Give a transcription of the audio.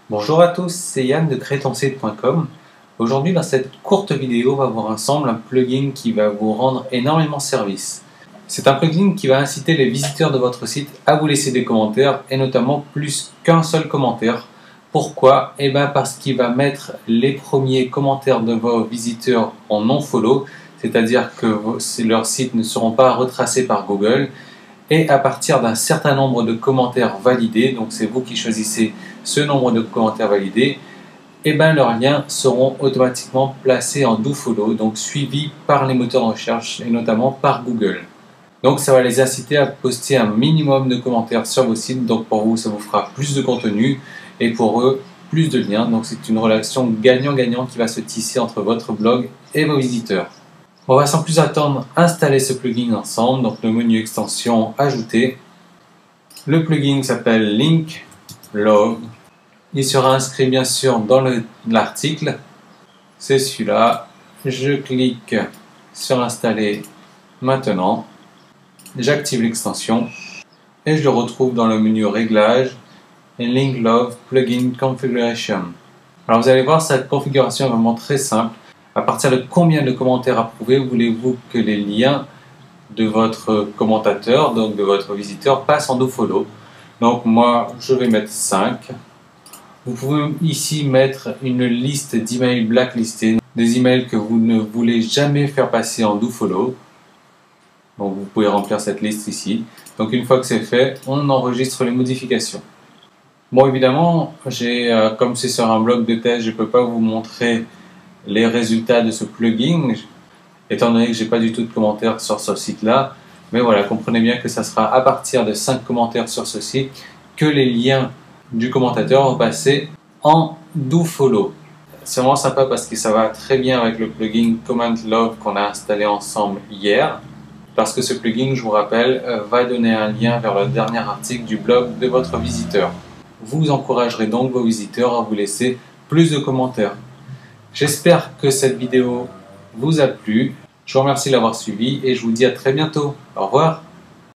Bonjour à tous, c'est Yann de crétonsite.com. Aujourd'hui, dans cette courte vidéo, on va voir ensemble un plugin qui va vous rendre énormément service. C'est un plugin qui va inciter les visiteurs de votre site à vous laisser des commentaires et notamment plus qu'un seul commentaire. Pourquoi? Parce qu'il va mettre les premiers commentaires de vos visiteurs en non-follow, c'est-à-dire que leurs sites ne seront pas retracés par Google. Et à partir d'un certain nombre de commentaires validés, donc c'est vous qui choisissez ce nombre de commentaires validés, leurs liens seront automatiquement placés en dofollow, donc suivis par les moteurs de recherche et notamment par Google. Donc ça va les inciter à poster un minimum de commentaires sur vos sites, donc pour vous ça vous fera plus de contenu et pour eux plus de liens, donc c'est une relation gagnant-gagnant qui va se tisser entre votre blog et vos visiteurs. On va sans plus attendre installer ce plugin ensemble, donc le menu extension ajouter. Le plugin s'appelle Link Love. Il sera inscrit bien sûr dans l'article. C'est celui-là. Je clique sur installer maintenant. J'active l'extension et je le retrouve dans le menu réglages et Link Love Plugin Configuration. Alors vous allez voir, cette configuration est vraiment très simple. À partir de combien de commentaires approuvés voulez-vous que les liens de votre commentateur, donc de votre visiteur, passent en dofollow? Donc moi, je vais mettre 5. Vous pouvez ici mettre une liste d'emails blacklistés, des emails que vous ne voulez jamais faire passer en dofollow. Donc vous pouvez remplir cette liste ici. Donc une fois que c'est fait, on enregistre les modifications. Bon, évidemment, comme c'est sur un blog de test, je ne peux pas vous montrer les résultats de ce plugin, étant donné que j'ai pas du tout de commentaires sur ce site-là. Mais voilà, comprenez bien que ça sera à partir de 5 commentaires sur ce site que les liens du commentateur vont passer en dofollow. C'est vraiment sympa parce que ça va très bien avec le plugin Comment Love qu'on a installé ensemble hier. Parce que ce plugin, je vous rappelle, va donner un lien vers le dernier article du blog de votre visiteur. Vous encouragerez donc vos visiteurs à vous laisser plus de commentaires. J'espère que cette vidéo vous a plu. Je vous remercie de l'avoir suivi et je vous dis à très bientôt. Au revoir.